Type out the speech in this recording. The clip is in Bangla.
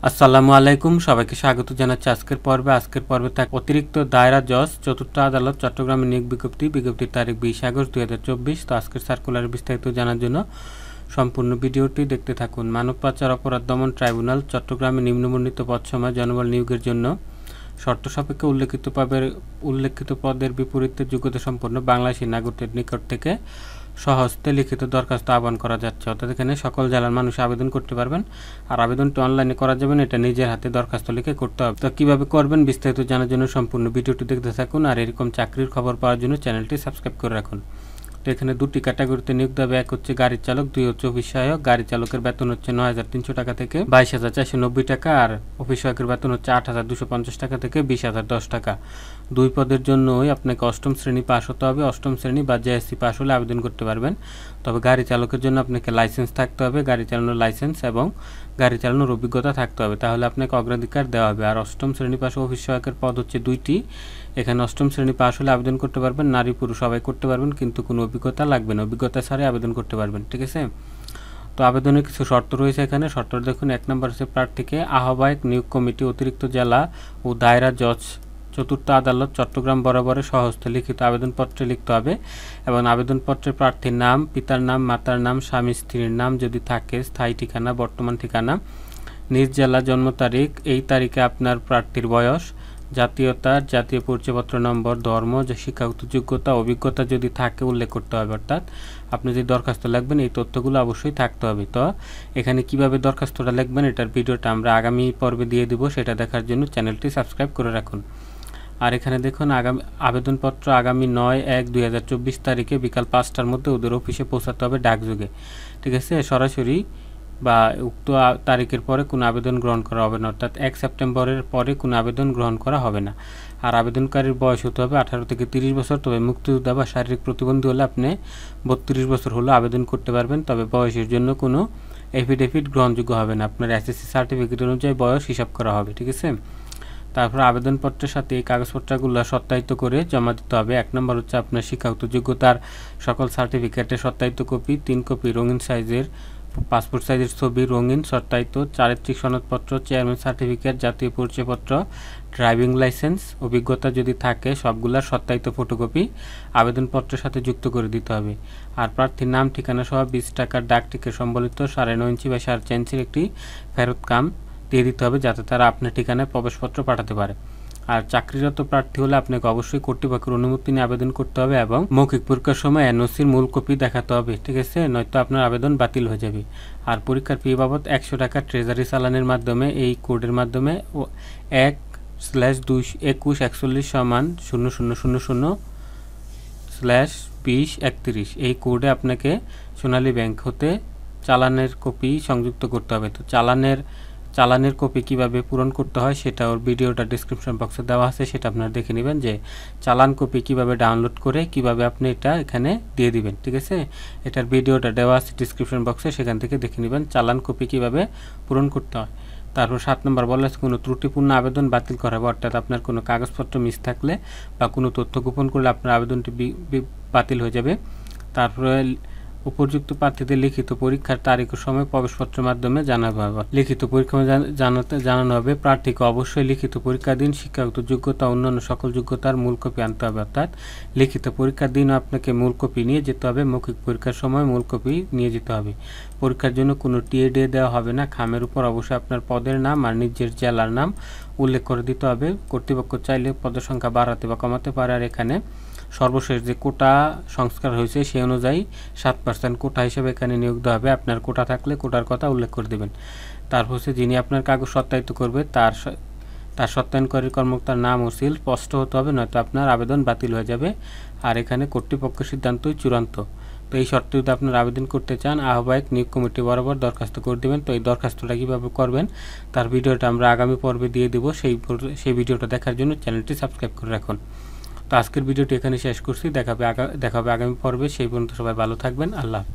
আসসালামু আলাইকুম, সবাইকে স্বাগত জানাচ্ছি আজকের পর্বে থাক অতিরিক্ত দায়রা জজ চতুর্থ আদালত চট্টগ্রামের নিয়োগ বিজ্ঞপ্তির তারিখ 20 আগস্ট 2024। তো আজকের সার্কুলার বিস্তারিত জানার জন্য সম্পূর্ণ ভিডিওটি দেখতে থাকুন। মানব পাচার অপরাধ দমন ট্রাইব্যুনাল চট্টগ্রামে নিম্নবর্ণিত পদসময় জনবল নিয়োগের জন্য শর্ত সাপেক্ষে উল্লেখিত পদের বিপরীতে যোগ্যতা সম্পন্ন বাংলাদেশী নাগরিকের নিকট থেকে সহজতে লিখিত দরখাস্ত আহ্বান করা যাচ্ছে। অর্থাৎ এখানে সকল জেলার মানুষ আবেদন করতে পারবেন, আর আবেদনটি অনলাইনে করা যাবে না, এটা নিজের হাতে দরখাস্ত লিখে করতে হবে। তো কীভাবে করবেন বিস্তারিত জানার জন্য সম্পূর্ণ ভিডিওটি দেখতে থাকুন, আর এরকম চাকরির খবর পাওয়ার জন্য চ্যানেলটি সাবস্ক্রাইব করে রাখুন। তো এখানে দুটি ক্যাটাগরিতে নিয়োগ দেবে, এক হচ্ছে গাড়ি চালক, দুই হচ্ছে অফিস সহায়ক। গাড়ি চালকের বেতন হচ্ছে 9,300 টাকা থেকে 22,490 টাকা, আর অফিস সহায়কের বেতন হচ্ছে 8,250 টাকা থেকে 20,010 টাকা। দুই পদের জন্যই আপনাকে অষ্টম শ্রেণী পাস হতে হবে। অষ্টম শ্রেণী বা জেএসসি পাস হলে আবেদন করতে পারবেন। তবে গাড়ি চালকের জন্য আপনাকে লাইসেন্স থাকতে হবে, গাড়ি চালানোর লাইসেন্স এবং গাড়ি চালানোর অভিজ্ঞতা থাকতে হবে, তাহলে আপনাকে অগ্রাধিকার দেওয়া হবে। আর অষ্টম শ্রেণী পাশে অফিস সহায়কের পদ হচ্ছে দুইটি। এখানে অষ্টম শ্রেণী পাস হলে আবেদন করতে পারবেন, নারী পুরুষ সবাই করতে পারবেন, কিন্তু কোনো অভিজ্ঞতা লাগবে না, অভিজ্ঞতা ছাড়াই আবেদন করতে পারবেন। ঠিক আছে, তো আবেদনের কিছু শর্ত রয়েছে এখানে। শর্ত দেখুন, 1 নম্বর হচ্ছে প্রার্থীকে আহ্বায়ক নিয়োগ কমিটি অতিরিক্ত জেলা ও দায়রা জজ চতুর্থ আদালত চট্টগ্রাম বরাবরে সহস্তে লিখিত আবেদনপত্রে লিখতে হবে, এবং আবেদনপত্রে প্রার্থীর নাম, পিতার নাম, মাতার নাম, স্বামী স্ত্রীর নাম যদি থাকে, স্থায়ী ঠিকানা, বর্তমান ঠিকানা, নিজ জেলা, জন্ম তারিখ, এই তারিখে আপনার প্রার্থীর বয়স, জাতীয়তা, জাতীয় পরিচয়পত্র নম্বর, ধর্ম, শিক্ষাগত যোগ্যতা, অভিজ্ঞতা যদি থাকে উল্লেখ করতে হবে। অর্থাৎ আপনি যে দরখাস্ত লিখবেন এই তথ্যগুলো অবশ্যই থাকতে হবে। তো এখানে কিভাবে দরখাস্তটা লিখবেন এটার ভিডিওটা আমরা আগামী পর্বে দিয়ে দিব, সেটা দেখার জন্য চ্যানেলটি সাবস্ক্রাইব করে রাখুন। আর এখানে দেখুন, আবেদনপত্র আগামী 9/1/2024 তারিখে বিকাল 5টার মধ্যে ওদের অফিসে পৌঁছাতে হবে ডাকযোগে। ঠিক আছে, সরাসরি বা উক্ত তারিখের পরে কোনো আবেদন গ্রহণ করা হবে না, অর্থাৎ 1 সেপ্টেম্বরের পরে কোনো আবেদন গ্রহণ করা হবে না। আর আবেদনকারীর বয়স হতে হবে 18 থেকে 30 বছর। তবে মুক্তিযোদ্ধা বা শারীরিক প্রতিবন্ধী হলে আপনি 32 বছর হলেও আবেদন করতে পারবেন। তবে বয়সের জন্য কোনো এফিডেভিট গ্রহণযোগ্য হবে না, আপনার এসএসসি সার্টিফিকেট অনুযায়ী বয়স হিসাব করা হবে। ঠিক আছে, তারপর আবেদনপত্রের সাথে এই কাগজপত্রগুলো সত্যায়িত করে জমা দিতে হবে। 1 নম্বর হচ্ছে আপনার শিক্ষাগত যোগ্যতার সকল সার্টিফিকেটের সত্যায়িত কপি, 3 কপি রঙিন সাইজের পাসপোর্ট সাইজের ছবি রঙিন সত্যায়িত, চারিত্রিক সনদপত্র, চেয়ারম্যান সার্টিফিকেট, জাতীয় পরিচয়পত্র, ড্রাইভিং লাইসেন্স, অভিজ্ঞতা যদি থাকে সবগুলার সত্যায়িত ফটোকপি আবেদনপত্রের সাথে যুক্ত করে দিতে হবে। আর প্রার্থীর নাম, ঠিকানা সহ 20 টাকার ডাক টিকিট সম্বলিত 9.5 ইঞ্চি বা 4.5 ইঞ্চির একটি ফেরত কাম দিয়ে দিতে হবে, যাতে তারা আপনার ঠিকানায় প্রবেশপত্র পাঠাতে পারে। আর চাকরিরত প্রার্থী হলে আপনাকে অবশ্যই কর্তৃপক্ষের অনুমতি নিয়ে আবেদন করতে হবে, এবং মৌখিক পরীক্ষার সময় এনওসির মূল কপি দেখাতে হবে। ঠিক আছে, নয়তো আপনার আবেদন বাতিল হয়ে যাবে। আর পরীক্ষার ফি বাবদ 100 টাকা ট্রেজারি চালানের মাধ্যমে, এই কোডের মাধ্যমে 1/21410000/2031 এই কোডে আপনাকে সোনালী ব্যাংক হতে চালানের কপি সংযুক্ত করতে হবে। তো চালানের কপি কিভাবে পূরণ করতে হয় সেটা ওর ভিডিওটা ডেসক্রিপশন বক্সে দেওয়া আছে, সেটা আপনারা দেখে নেবেন যে চালান কপি কিভাবে ডাউনলোড করে কিভাবে আপনি এটা এখানে দিয়ে দিবেন। ঠিক আছে, এটার ভিডিওটা দেওয়া আছে ডেসক্রিপশন বক্সে, সেখান থেকে দেখে নেবেন চালান কপি কিভাবে পূরণ করতে হয়। তারপর 7 নম্বর বলা আছে কোনো ত্রুটিপূর্ণ আবেদন বাতিল করা হবে, অর্থাৎ আপনার কোনো কাগজপত্র মিস থাকলে বা কোনো তথ্য গোপন করলে আপনার আবেদনটি বাতিল হয়ে যাবে। তারপরে উপযুক্ত প্রার্থীদের লিখিত পরীক্ষার তারিখ ও সময় প্রবেশপত্রের মাধ্যমে জানানো হবে। লিখিত পরীক্ষা জানানো হবে প্রার্থীকে অবশ্যই লিখিত পরীক্ষার দিন শিক্ষাগত যোগ্যতা অন্যান্য সকল যোগ্যতার মূল কপি আনতে হবে, অর্থাৎ লিখিত পরীক্ষার দিন আপনাকে মূল কপি নিয়ে যেতে হবে, মৌখিক পরীক্ষার সময় মূল কপি নিয়ে যেতে হবে। পরীক্ষার জন্য কোনো টিএডি দেওয়া হবে না। খামের উপর অবশ্যই আপনার পদের নাম আর নিজের জেলার নাম উল্লেখ করে দিতে হবে। কর্তৃপক্ষ চাইলে পদের সংখ্যা বাড়াতে বা কমাতে পারে। আর এখানে সর্বশেষ যে কোটা সংস্কার হয়েছে সেই অনুযায়ী 7% কোটা হিসেবে এখানে নিয়োগ দেওয়া হবে। আপনার কোটা থাকলে কোটার কথা উল্লেখ করে দেবেন। তারপর হচ্ছে যিনি আপনার কাগজ সত্যায়িত করবে তার সত্যায়নকারী কর্মকর্তার নাম ও সিল স্পষ্ট হতে হবে, নয়তো আপনার আবেদন বাতিল হয়ে যাবে। আর এখানে কর্তৃপক্ষের সিদ্ধান্তই চূড়ান্ত। তো এই শর্তে যদি আপনারা আবেদন করতে চান আহ্বায়ক নিয়োগ কমিটি বরাবর দরখাস্ত করে দেবেন। তো এই দরখাস্তটা কীভাবে করবেন তার ভিডিওটা আমরা আগামী পর্বে দিয়ে দেবো, সেই ভিডিওটা দেখার জন্য চ্যানেলটি সাবস্ক্রাইব করে রাখুন। তো আজকের ভিডিওটি এখানে শেষ করছি, দেখাবে আগামী পর্বে। সেই পর্যন্ত সবাই ভালো থাকবেন, আল্লাহ হাফেজ।